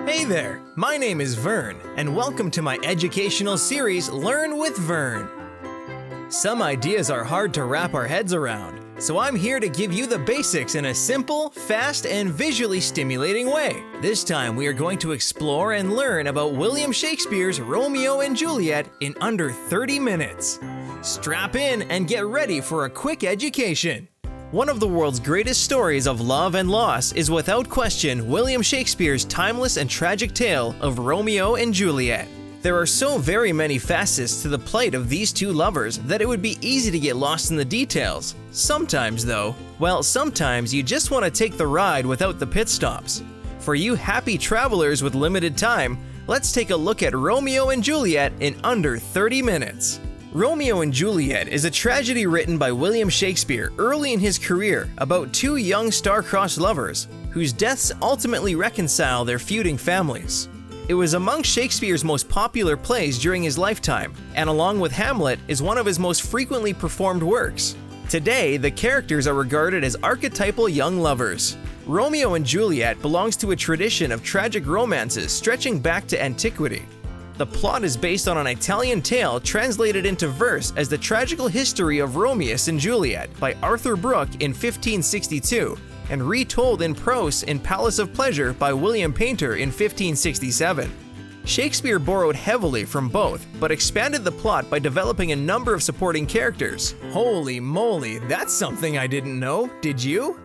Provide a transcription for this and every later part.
Hey there, my name is Verne, and welcome to my educational series, Learn with Verne. Some ideas are hard to wrap our heads around, so I'm here to give you the basics in a simple, fast, and visually stimulating way. This time we are going to explore and learn about William Shakespeare's Romeo and Juliet in under 30 minutes. Strap in and get ready for a quick education. One of the world's greatest stories of love and loss is without question William Shakespeare's timeless and tragic tale of Romeo and Juliet. There are so very many facets to the plight of these two lovers that it would be easy to get lost in the details. Sometimes though, sometimes you just want to take the ride without the pit stops. For you happy travelers with limited time, let's take a look at Romeo and Juliet in under 30 minutes. Romeo and Juliet is a tragedy written by William Shakespeare early in his career about two young star-crossed lovers whose deaths ultimately reconcile their feuding families. It was among Shakespeare's most popular plays during his lifetime, and along with Hamlet is one of his most frequently performed works. Today, the characters are regarded as archetypal young lovers. Romeo and Juliet belongs to a tradition of tragic romances stretching back to antiquity. The plot is based on an Italian tale translated into verse as The Tragical History of Romeo and Juliet by Arthur Brooke in 1562 and retold in prose in Palace of Pleasure by William Paynter in 1567. Shakespeare borrowed heavily from both, but expanded the plot by developing a number of supporting characters. Holy moly, that's something I didn't know, did you?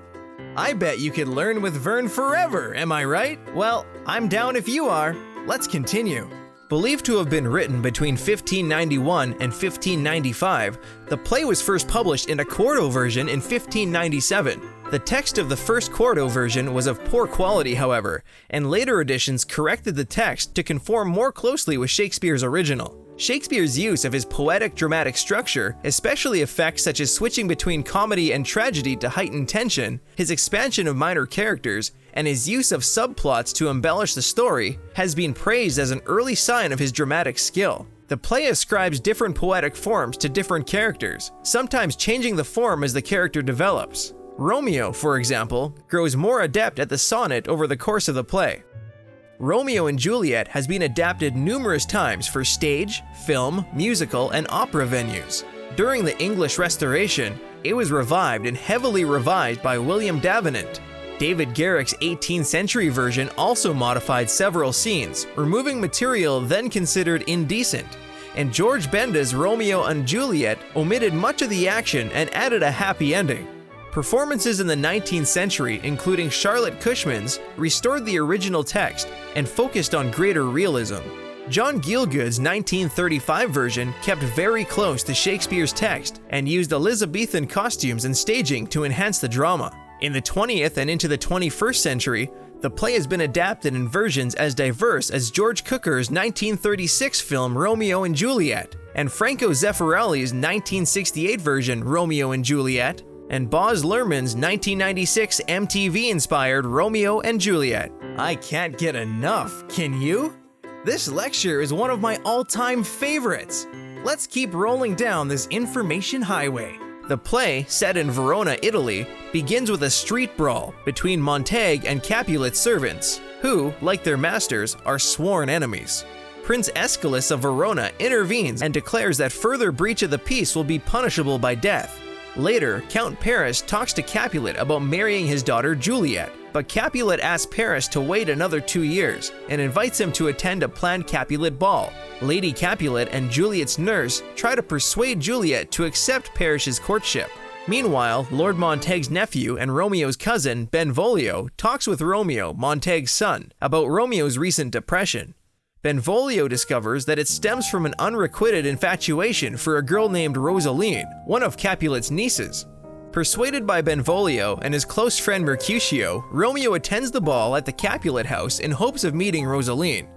I bet you could learn with Verne forever, am I right? Well, I'm down if you are. Let's continue. Believed to have been written between 1591 and 1595, the play was first published in a quarto version in 1597. The text of the first quarto version was of poor quality, however, and later editions corrected the text to conform more closely with Shakespeare's original. Shakespeare's use of his poetic dramatic structure, especially effects such as switching between comedy and tragedy to heighten tension, his expansion of minor characters, and his use of subplots to embellish the story, has been praised as an early sign of his dramatic skill. The play ascribes different poetic forms to different characters, sometimes changing the form as the character develops. Romeo, for example, grows more adept at the sonnet over the course of the play. Romeo and Juliet has been adapted numerous times for stage, film, musical, and opera venues. During the English Restoration, it was revived and heavily revised by William Davenant. David Garrick's 18th century version also modified several scenes, removing material then considered indecent, and George Benda's Romeo and Juliet omitted much of the action and added a happy ending. Performances in the 19th century, including Charlotte Cushman's, restored the original text and focused on greater realism. John Gielgud's 1935 version kept very close to Shakespeare's text and used Elizabethan costumes and staging to enhance the drama. In the 20th and into the 21st century, the play has been adapted in versions as diverse as George Cukor's 1936 film Romeo and Juliet, and Franco Zeffirelli's 1968 version Romeo and Juliet, and Baz Luhrmann's 1996 MTV-inspired Romeo and Juliet. I can't get enough, can you? This lecture is one of my all-time favorites. Let's keep rolling down this information highway. The play, set in Verona, Italy, begins with a street brawl between Montague and Capulet's servants, who, like their masters, are sworn enemies. Prince Aeschylus of Verona intervenes and declares that further breach of the peace will be punishable by death. Later, Count Paris talks to Capulet about marrying his daughter Juliet, but Capulet asks Paris to wait another 2 years and invites him to attend a planned Capulet ball. Lady Capulet and Juliet's nurse try to persuade Juliet to accept Paris's courtship. Meanwhile, Lord Montague's nephew and Romeo's cousin, Benvolio, talks with Romeo, Montague's son, about Romeo's recent depression. Benvolio discovers that it stems from an unrequited infatuation for a girl named Rosaline, one of Capulet's nieces. Persuaded by Benvolio and his close friend Mercutio, Romeo attends the ball at the Capulet house in hopes of meeting Rosaline.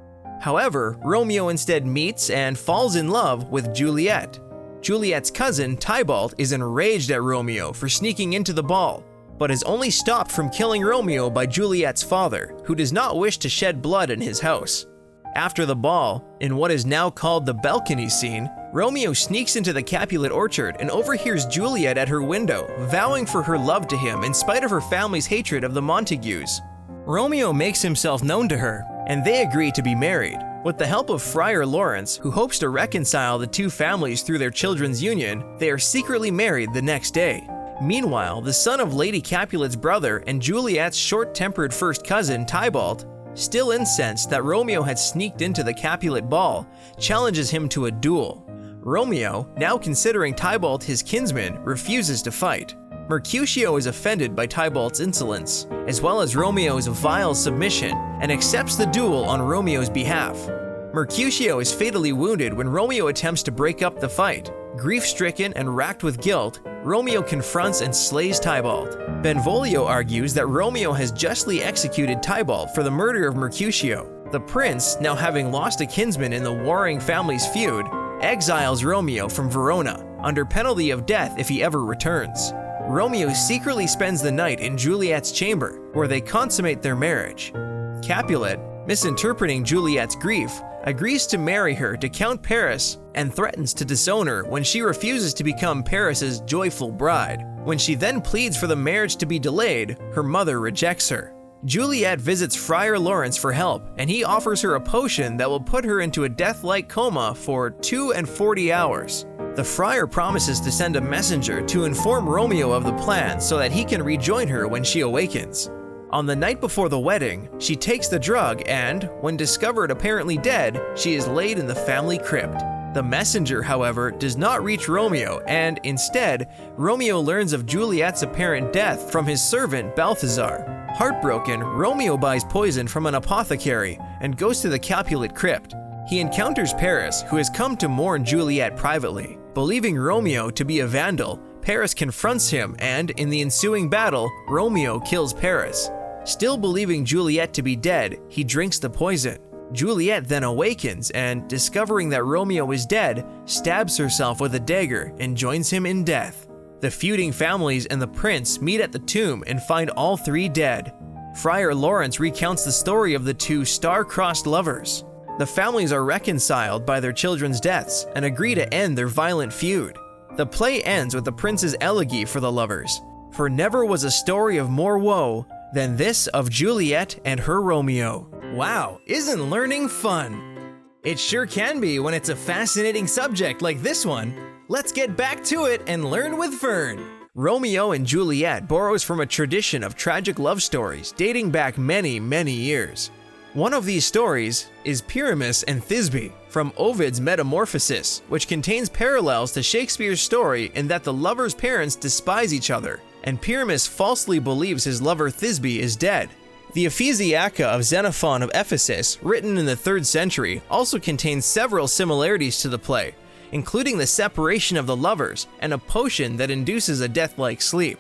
However, Romeo instead meets and falls in love with Juliet. Juliet's cousin, Tybalt, is enraged at Romeo for sneaking into the ball, but is only stopped from killing Romeo by Juliet's father, who does not wish to shed blood in his house. After the ball, in what is now called the balcony scene, Romeo sneaks into the Capulet orchard and overhears Juliet at her window, vowing for her love to him in spite of her family's hatred of the Montagues. Romeo makes himself known to her, and they agree to be married. With the help of Friar Lawrence, who hopes to reconcile the two families through their children's union, they are secretly married the next day. Meanwhile, the son of Lady Capulet's brother and Juliet's short-tempered first cousin, Tybalt, still incensed that Romeo had sneaked into the Capulet ball, challenges him to a duel. Romeo, now considering Tybalt his kinsman, refuses to fight. Mercutio is offended by Tybalt's insolence, as well as Romeo's vile submission, and accepts the duel on Romeo's behalf. Mercutio is fatally wounded when Romeo attempts to break up the fight. Grief-stricken and racked with guilt, Romeo confronts and slays Tybalt. Benvolio argues that Romeo has justly executed Tybalt for the murder of Mercutio. The prince, now having lost a kinsman in the warring family's feud, exiles Romeo from Verona, under penalty of death if he ever returns. Romeo secretly spends the night in Juliet's chamber, where they consummate their marriage. Capulet, misinterpreting Juliet's grief, agrees to marry her to Count Paris and threatens to disown her when she refuses to become Paris's joyful bride. When she then pleads for the marriage to be delayed, her mother rejects her. Juliet visits Friar Lawrence for help, and he offers her a potion that will put her into a death-like coma for 42 hours. The friar promises to send a messenger to inform Romeo of the plan so that he can rejoin her when she awakens. On the night before the wedding, she takes the drug and, when discovered apparently dead, she is laid in the family crypt. The messenger, however, does not reach Romeo, and instead, Romeo learns of Juliet's apparent death from his servant Balthazar. Heartbroken, Romeo buys poison from an apothecary and goes to the Capulet crypt. He encounters Paris, who has come to mourn Juliet privately. Believing Romeo to be a vandal, Paris confronts him, and in the ensuing battle, Romeo kills Paris. Still believing Juliet to be dead, he drinks the poison. Juliet then awakens and, discovering that Romeo is dead, stabs herself with a dagger and joins him in death. The feuding families and the prince meet at the tomb and find all three dead. Friar Lawrence recounts the story of the two star-crossed lovers. The families are reconciled by their children's deaths and agree to end their violent feud. The play ends with the prince's elegy for the lovers. For never was a story of more woe than this of Juliet and her Romeo. Wow, isn't learning fun? It sure can be when it's a fascinating subject like this one. Let's get back to it and learn with Verne. Romeo and Juliet borrows from a tradition of tragic love stories dating back many, many years. One of these stories is Pyramus and Thisbe from Ovid's Metamorphoses, which contains parallels to Shakespeare's story in that the lovers' parents despise each other, and Pyramus falsely believes his lover Thisbe is dead. The Ephesiaca of Xenophon of Ephesus, written in the 3rd century, also contains several similarities to the play, including the separation of the lovers and a potion that induces a death-like sleep.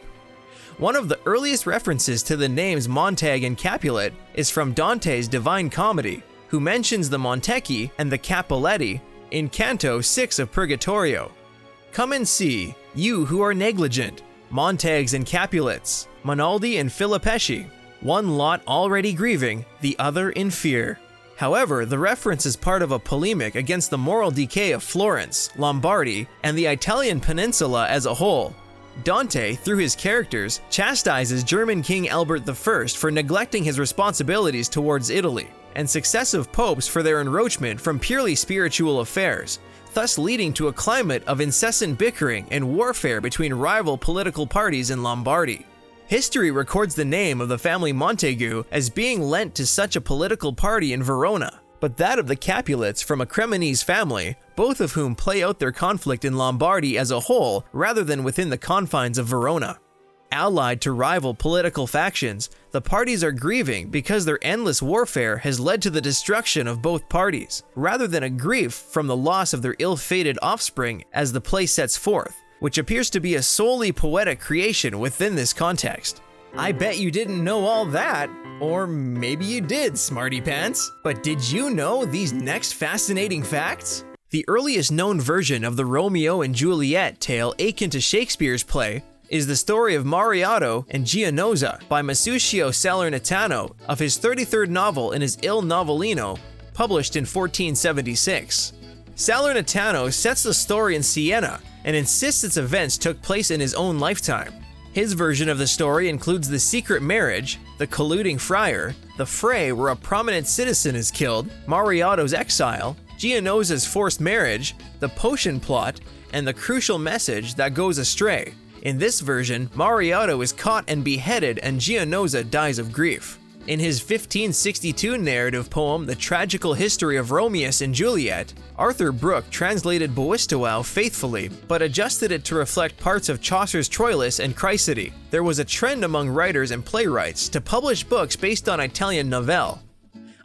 One of the earliest references to the names Montag and Capulet is from Dante's Divine Comedy, who mentions the Montecchi and the Capuletti in Canto 6 of Purgatorio. Come and see, you who are negligent, Montags and Capulets, Monaldi and Filipesci, one lot already grieving, the other in fear. However, the reference is part of a polemic against the moral decay of Florence, Lombardy, and the Italian peninsula as a whole. Dante, through his characters, chastises German King Albert I for neglecting his responsibilities towards Italy, and successive popes for their enroachment from purely spiritual affairs, thus leading to a climate of incessant bickering and warfare between rival political parties in Lombardy. History records the name of the family Montaigu as being lent to such a political party in Verona, but that of the Capulets from a Cremonese family, both of whom play out their conflict in Lombardy as a whole rather than within the confines of Verona. Allied to rival political factions, the parties are grieving because their endless warfare has led to the destruction of both parties, rather than a grief from the loss of their ill-fated offspring as the play sets forth, which appears to be a solely poetic creation within this context. I bet you didn't know all that, or maybe you did, smarty pants. But did you know these next fascinating facts? The earliest known version of the Romeo and Juliet tale akin to Shakespeare's play is the story of Mariotto and Giannozza by Masuccio Salernitano of his 33rd novel in his Il Novelino, published in 1476. Salernitano sets the story in Siena and insists its events took place in his own lifetime. His version of the story includes the secret marriage, the colluding friar, the fray where a prominent citizen is killed, Mariotto's exile, Gianozza's forced marriage, the potion plot, and the crucial message that goes astray. In this version, Mariotto is caught and beheaded and Gianozza dies of grief. In his 1562 narrative poem The Tragical History of Romeo and Juliet, Arthur Brooke translated Boisteau faithfully, but adjusted it to reflect parts of Chaucer's Troilus and Chryside. There was a trend among writers and playwrights to publish books based on Italian novelle.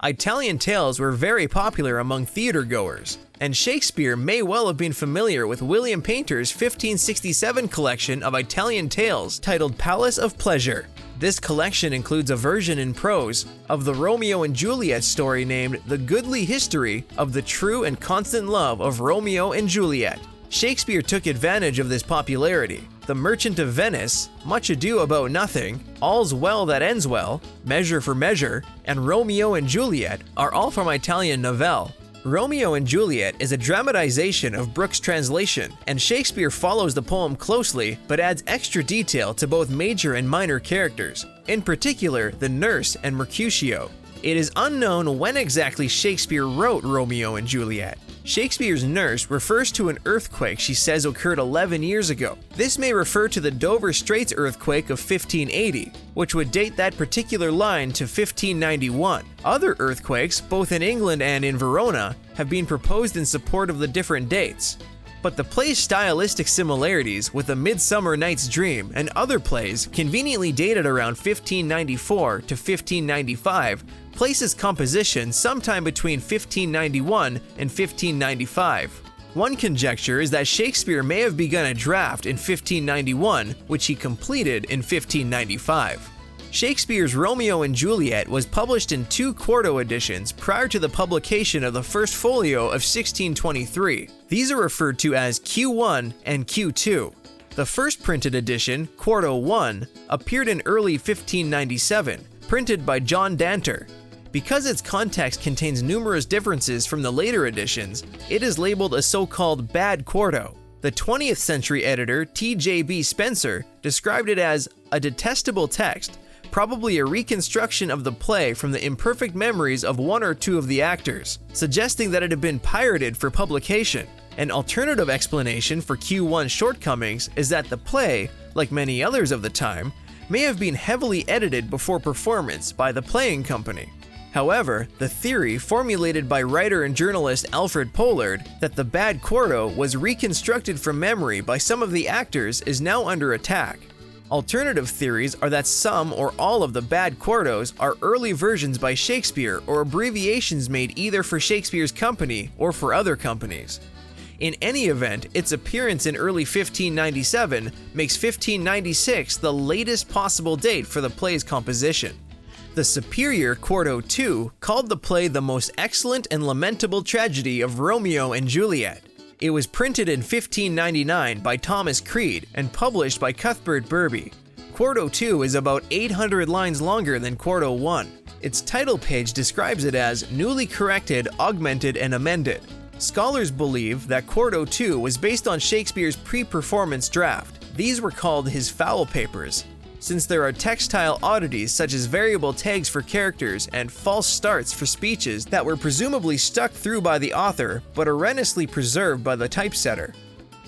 Italian tales were very popular among theatergoers, and Shakespeare may well have been familiar with William Paynter's 1567 collection of Italian tales titled Palace of Pleasure. This collection includes a version in prose of the Romeo and Juliet story named The Goodly History of the True and Constant Love of Romeo and Juliet. Shakespeare took advantage of this popularity. The Merchant of Venice, Much Ado About Nothing, All's Well That Ends Well, Measure for Measure, and Romeo and Juliet are all from Italian novelle. Romeo and Juliet is a dramatization of Brooke's translation, and Shakespeare follows the poem closely but adds extra detail to both major and minor characters, in particular the nurse and Mercutio. It is unknown when exactly Shakespeare wrote Romeo and Juliet. Shakespeare's nurse refers to an earthquake she says occurred 11 years ago. This may refer to the Dover Straits earthquake of 1580, which would date that particular line to 1591. Other earthquakes, both in England and in Verona, have been proposed in support of the different dates. But the play's stylistic similarities with A Midsummer Night's Dream and other plays conveniently dated around 1594 to 1595 places composition sometime between 1591 and 1595. One conjecture is that Shakespeare may have begun a draft in 1591, which he completed in 1595. Shakespeare's Romeo and Juliet was published in 2 quarto editions prior to the publication of the first folio of 1623. These are referred to as Q1 and Q2. The first printed edition, Quarto 1, appeared in early 1597, printed by John Danter. Because its context contains numerous differences from the later editions, it is labeled a so-called bad quarto. The 20th century editor T.J.B. Spencer described it as a detestable text, probably a reconstruction of the play from the imperfect memories of one or two of the actors, suggesting that it had been pirated for publication. An alternative explanation for Q1's shortcomings is that the play, like many others of the time, may have been heavily edited before performance by the playing company. However, the theory formulated by writer and journalist Alfred Pollard that the bad quarto was reconstructed from memory by some of the actors is now under attack. Alternative theories are that some or all of the bad quartos are early versions by Shakespeare or abbreviations made either for Shakespeare's company or for other companies. In any event, its appearance in early 1597 makes 1596 the latest possible date for the play's composition. The superior Quarto II called the play the most excellent and lamentable tragedy of Romeo and Juliet. It was printed in 1599 by Thomas Creed and published by Cuthbert Berbee. Quarto II is about 800 lines longer than Quarto I. Its title page describes it as newly corrected, augmented, and amended. Scholars believe that Quarto II was based on Shakespeare's pre-performance draft. These were called his foul papers. Since there are textile oddities such as variable tags for characters and false starts for speeches that were presumably stuck through by the author but erroneously preserved by the typesetter.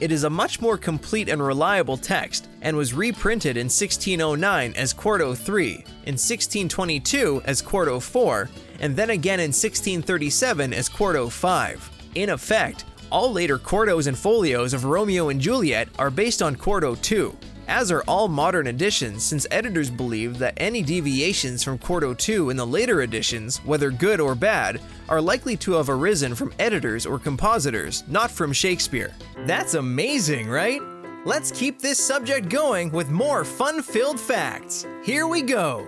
It is a much more complete and reliable text and was reprinted in 1609 as Quarto III, in 1622 as Quarto IV, and then again in 1637 as Quarto V. In effect, all later quartos and folios of Romeo and Juliet are based on Quarto II, as are all modern editions, since editors believe that any deviations from Quarto II in the later editions, whether good or bad, are likely to have arisen from editors or compositors, not from Shakespeare. That's amazing, right? Let's keep this subject going with more fun-filled facts. Here we go!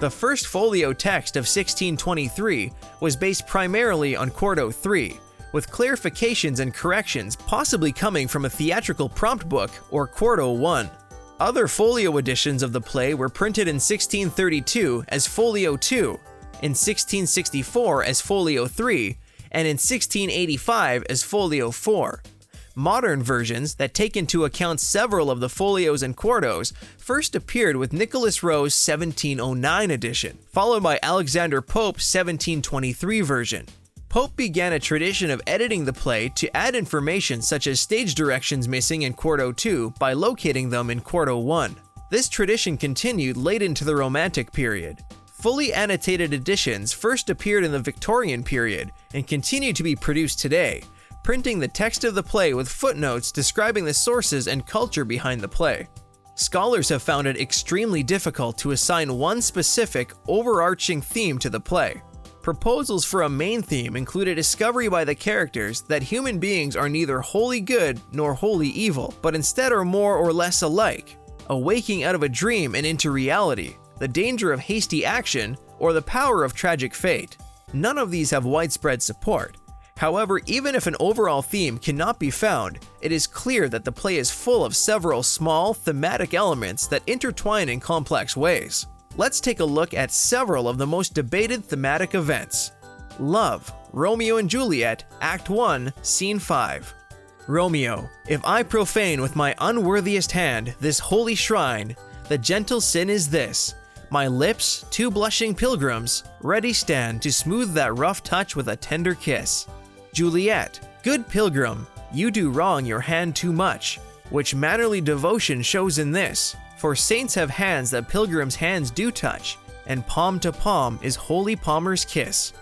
The first folio text of 1623 was based primarily on Quarto III, with clarifications and corrections possibly coming from a theatrical prompt book or Quarto I. Other folio editions of the play were printed in 1632 as Folio II, in 1664 as Folio III, and in 1685 as Folio IV. Modern versions that take into account several of the folios and quartos first appeared with Nicholas Rowe's 1709 edition, followed by Alexander Pope's 1723 version. Pope began a tradition of editing the play to add information such as stage directions missing in Quarto 2 by locating them in Quarto 1. This tradition continued late into the Romantic period. Fully annotated editions first appeared in the Victorian period and continue to be produced today, printing the text of the play with footnotes describing the sources and culture behind the play. Scholars have found it extremely difficult to assign one specific, overarching theme to the play. Proposals for a main theme include a discovery by the characters that human beings are neither wholly good nor wholly evil, but instead are more or less alike, a waking out of a dream and into reality, the danger of hasty action, or the power of tragic fate. None of these have widespread support. However, even if an overall theme cannot be found, it is clear that the play is full of several small, thematic elements that intertwine in complex ways. Let's take a look at several of the most debated thematic events. Love, Romeo and Juliet, Act 1, Scene 5. Romeo, if I profane with my unworthiest hand this holy shrine, the gentle sin is this: my lips, two blushing pilgrims, ready stand to smooth that rough touch with a tender kiss. Juliet, good pilgrim, you do wrong your hand too much, which mannerly devotion shows in this, for saints have hands that pilgrims' hands do touch, and palm to palm is holy palmer's kiss.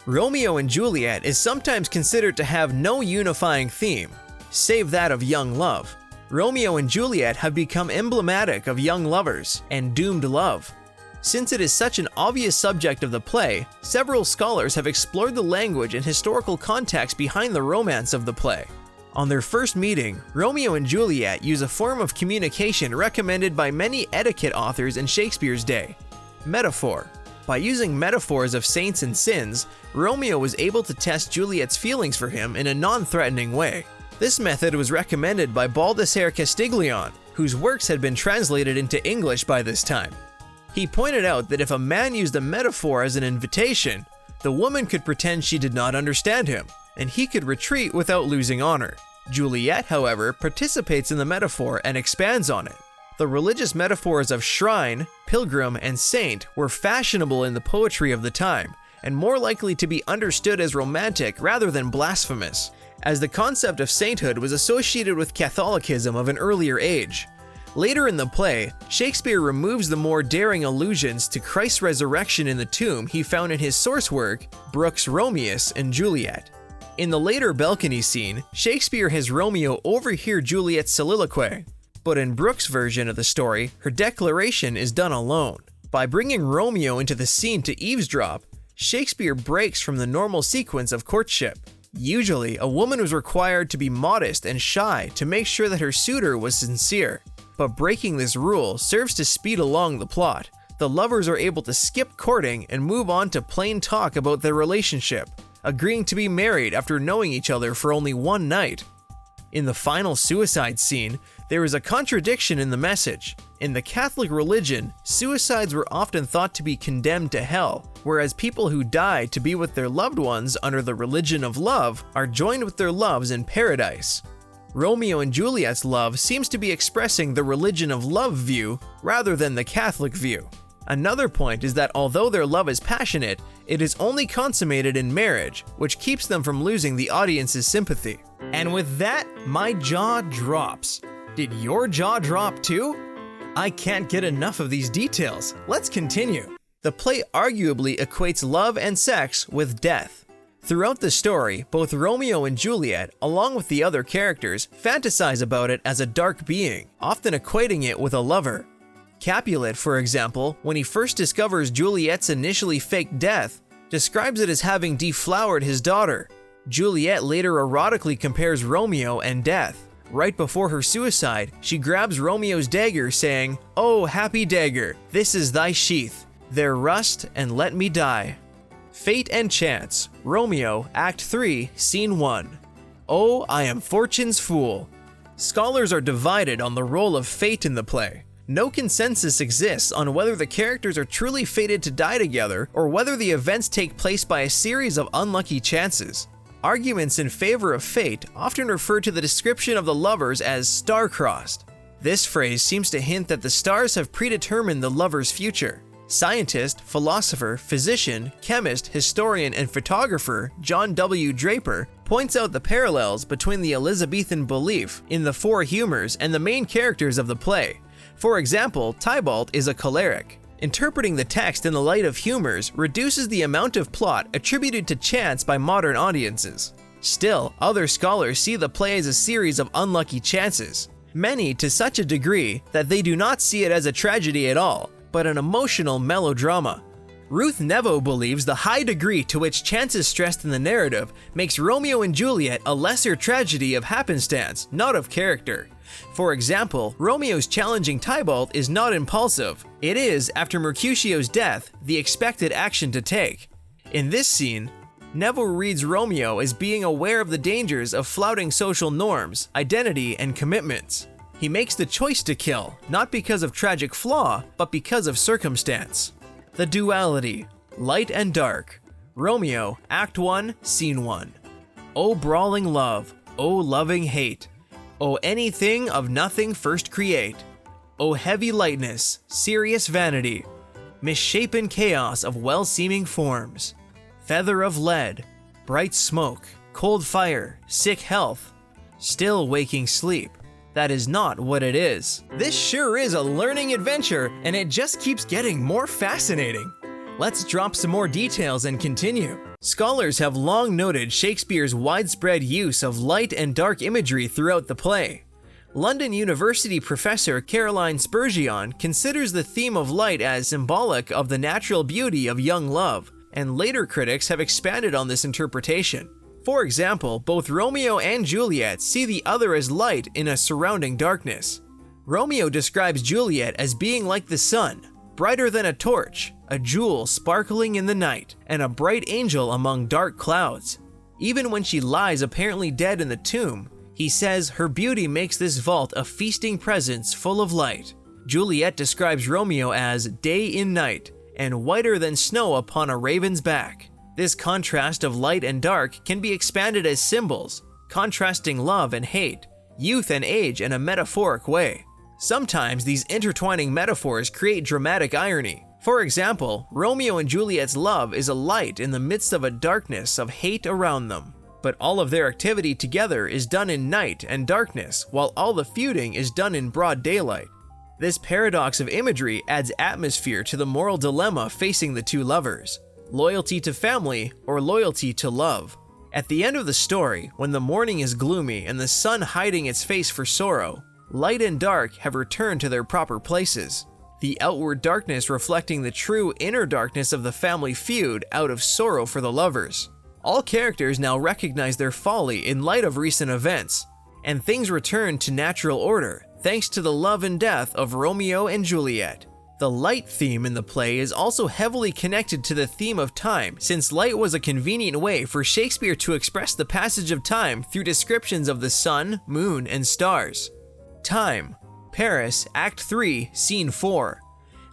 Romeo and Juliet is sometimes considered to have no unifying theme, save that of young love. Romeo and Juliet have become emblematic of young lovers and doomed love. Since it is such an obvious subject of the play, several scholars have explored the language and historical context behind the romance of the play. On their first meeting, Romeo and Juliet use a form of communication recommended by many etiquette authors in Shakespeare's day: metaphor. By using metaphors of saints and sins, Romeo was able to test Juliet's feelings for him in a non-threatening way. This method was recommended by Baldassare Castiglione, whose works had been translated into English by this time. He pointed out that if a man used a metaphor as an invitation, the woman could pretend she did not understand him, and he could retreat without losing honor. Juliet, however, participates in the metaphor and expands on it. The religious metaphors of shrine, pilgrim, and saint were fashionable in the poetry of the time, and more likely to be understood as romantic rather than blasphemous, as the concept of sainthood was associated with Catholicism of an earlier age. Later in the play, Shakespeare removes the more daring allusions to Christ's resurrection in the tomb he found in his source work, Brooke's Romeo and Juliet. In the later balcony scene, Shakespeare has Romeo overhear Juliet's soliloquy, but in Brooke's version of the story, her declaration is done alone. By bringing Romeo into the scene to eavesdrop, Shakespeare breaks from the normal sequence of courtship. Usually, a woman was required to be modest and shy to make sure that her suitor was sincere. But breaking this rule serves to speed along the plot. The lovers are able to skip courting and move on to plain talk about their relationship, agreeing to be married after knowing each other for only one night. In the final suicide scene, there is a contradiction in the message. In the Catholic religion, suicides were often thought to be condemned to hell, whereas people who die to be with their loved ones under the religion of love are joined with their loves in paradise. Romeo and Juliet's love seems to be expressing the religion of love view rather than the Catholic view. Another point is that although their love is passionate, it is only consummated in marriage, which keeps them from losing the audience's sympathy. And with that, my jaw drops. Did your jaw drop too? I can't get enough of these details. Let's continue. The play arguably equates love and sex with death. Throughout the story, both Romeo and Juliet, along with the other characters, fantasize about it as a dark being, often equating it with a lover. Capulet, for example, when he first discovers Juliet's initially faked death, describes it as having deflowered his daughter. Juliet later erotically compares Romeo and death. Right before her suicide, she grabs Romeo's dagger, saying, "Oh, happy dagger, this is thy sheath. There rust and let me die." Fate and Chance, Romeo, Act 3, Scene 1. Oh, I am fortune's fool. Scholars are divided on the role of fate in the play. No consensus exists on whether the characters are truly fated to die together or whether the events take place by a series of unlucky chances. Arguments in favor of fate often refer to the description of the lovers as star-crossed. This phrase seems to hint that the stars have predetermined the lover's future. Scientist, philosopher, physician, chemist, historian, and photographer John W. Draper points out the parallels between the Elizabethan belief in the four humors and the main characters of the play. For example, Tybalt is a choleric. Interpreting the text in the light of humors reduces the amount of plot attributed to chance by modern audiences. Still, other scholars see the play as a series of unlucky chances, many to such a degree that they do not see it as a tragedy at all, but an emotional melodrama. Ruth Nevo believes the high degree to which chance is stressed in the narrative makes Romeo and Juliet a lesser tragedy of happenstance, not of character. For example, Romeo's challenging Tybalt is not impulsive. It is, after Mercutio's death, the expected action to take. In this scene, Neville reads Romeo as being aware of the dangers of flouting social norms, identity, and commitments. He makes the choice to kill, not because of tragic flaw, but because of circumstance. The duality, light and dark. Romeo, Act 1, Scene 1. O brawling love, O loving hate, O anything of nothing first create, O heavy lightness, serious vanity, misshapen chaos of well-seeming forms, feather of lead, bright smoke, cold fire, sick health, still waking sleep. That is not what it is. This sure is a learning adventure, and it just keeps getting more fascinating. Let's drop some more details and continue. Scholars have long noted Shakespeare's widespread use of light and dark imagery throughout the play. London University professor Caroline Spurgeon considers the theme of light as symbolic of the natural beauty of young love, and later critics have expanded on this interpretation. For example, both Romeo and Juliet see the other as light in a surrounding darkness. Romeo describes Juliet as being like the sun, brighter than a torch, a jewel sparkling in the night, and a bright angel among dark clouds. Even when she lies apparently dead in the tomb, he says her beauty makes this vault a feasting presence full of light. Juliet describes Romeo as day in night, and whiter than snow upon a raven's back. This contrast of light and dark can be expanded as symbols, contrasting love and hate, youth and age in a metaphoric way. Sometimes these intertwining metaphors create dramatic irony. For example, Romeo and Juliet's love is a light in the midst of a darkness of hate around them. But all of their activity together is done in night and darkness, while all the feuding is done in broad daylight. This paradox of imagery adds atmosphere to the moral dilemma facing the two lovers. Loyalty to family or loyalty to love. At the end of the story, when the morning is gloomy and the sun hiding its face for sorrow, light and dark have returned to their proper places. The outward darkness reflecting the true inner darkness of the family feud out of sorrow for the lovers. All characters now recognize their folly in light of recent events, and things return to natural order thanks to the love and death of Romeo and Juliet. The light theme in the play is also heavily connected to the theme of time, since light was a convenient way for Shakespeare to express the passage of time through descriptions of the sun, moon, and stars. Time. Paris, Act 3, Scene 4.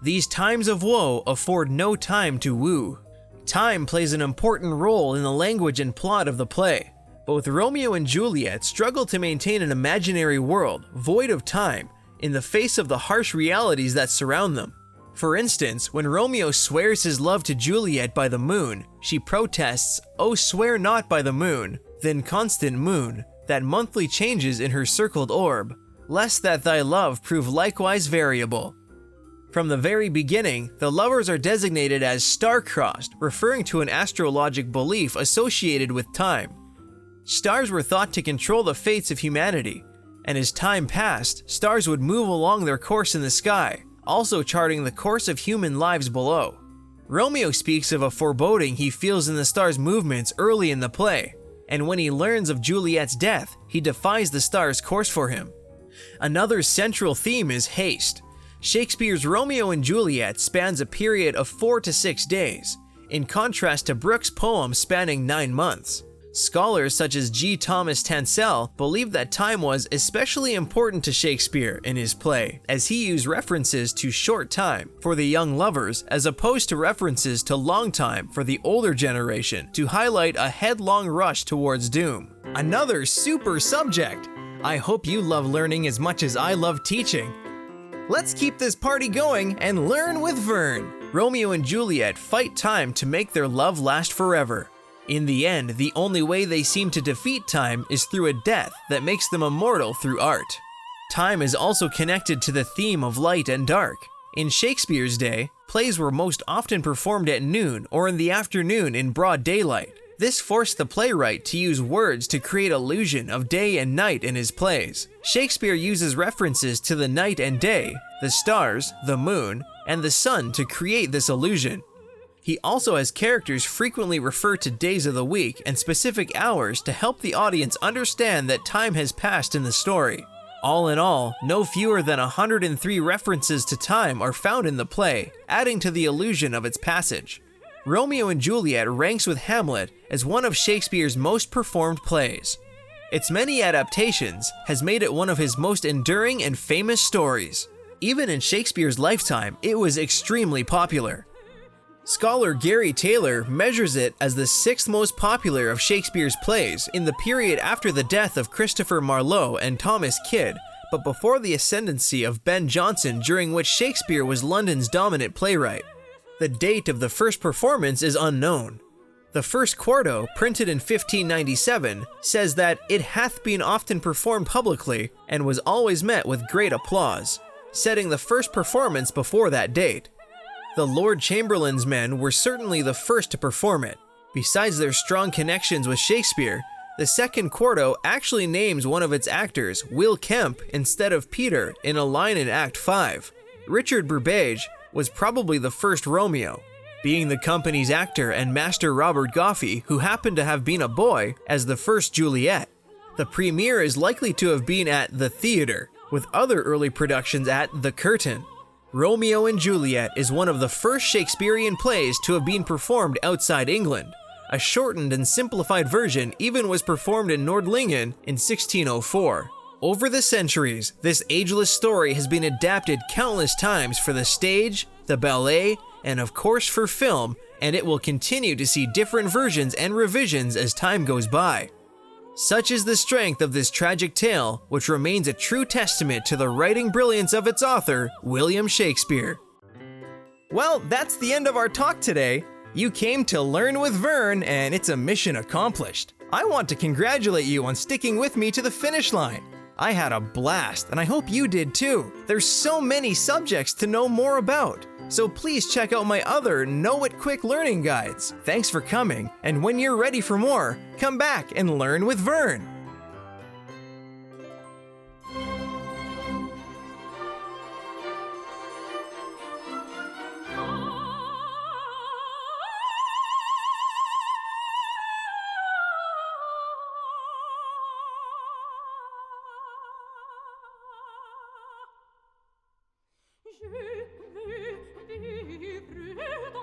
These times of woe afford no time to woo. Time plays an important role in the language and plot of the play. Both Romeo and Juliet struggle to maintain an imaginary world, void of time, in the face of the harsh realities that surround them. For instance, when Romeo swears his love to Juliet by the moon, she protests, "Oh, swear not by the moon, then constant moon, that monthly changes in her circled orb, lest that thy love prove likewise variable." From the very beginning, the lovers are designated as star-crossed, referring to an astrologic belief associated with time. Stars were thought to control the fates of humanity, and as time passed, stars would move along their course in the sky, also charting the course of human lives below. Romeo speaks of a foreboding he feels in the stars' movements early in the play, and when he learns of Juliet's death, he defies the stars' course for him. Another central theme is haste. Shakespeare's Romeo and Juliet spans a period of 4 to 6 days, in contrast to Brooke's poem spanning 9 months. Scholars such as G. Thomas Tansell believe that time was especially important to Shakespeare in his play, as he used references to short time for the young lovers as opposed to references to long time for the older generation to highlight a headlong rush towards doom. Another super subject! I hope you love learning as much as I love teaching. Let's keep this party going and learn with Verne. Romeo and Juliet fight time to make their love last forever. In the end, the only way they seem to defeat time is through a death that makes them immortal through art. Time is also connected to the theme of light and dark. In Shakespeare's day, plays were most often performed at noon or in the afternoon in broad daylight. This forced the playwright to use words to create illusion of day and night in his plays. Shakespeare uses references to the night and day, the stars, the moon, and the sun to create this illusion. He also has characters frequently refer to days of the week and specific hours to help the audience understand that time has passed in the story. All in all, no fewer than 103 references to time are found in the play, adding to the illusion of its passage. Romeo and Juliet ranks with Hamlet as one of Shakespeare's most performed plays. Its many adaptations has made it one of his most enduring and famous stories. Even in Shakespeare's lifetime, it was extremely popular. Scholar Gary Taylor measures it as the 6th most popular of Shakespeare's plays in the period after the death of Christopher Marlowe and Thomas Kyd, but before the ascendancy of Ben Jonson, during which Shakespeare was London's dominant playwright. The date of the first performance is unknown. The first quarto, printed in 1597, says that it hath been often performed publicly and was always met with great applause, setting the first performance before that date. The Lord Chamberlain's men were certainly the first to perform it. Besides their strong connections with Shakespeare, the second quarto actually names one of its actors, Will Kemp, instead of Peter in a line in Act 5. Richard Burbage was probably the first Romeo, being the company's actor and master Robert Goffey, who happened to have been a boy, as the first Juliet. The premiere is likely to have been at the theater, with other early productions at the Curtain. Romeo and Juliet is one of the first Shakespearean plays to have been performed outside England. A shortened and simplified version even was performed in Nordlingen in 1604. Over the centuries, this ageless story has been adapted countless times for the stage, the ballet, and of course for film, and it will continue to see different versions and revisions as time goes by. Such is the strength of this tragic tale, which remains a true testament to the writing brilliance of its author, William Shakespeare. Well, that's the end of our talk today. You came to learn with Verne, and it's a mission accomplished. I want to congratulate you on sticking with me to the finish line. I had a blast, and I hope you did too. There's so many subjects to know more about. So please check out my other Know It Quick learning guides. Thanks for coming, and when you're ready for more, come back and learn with Verne. Je veux vivre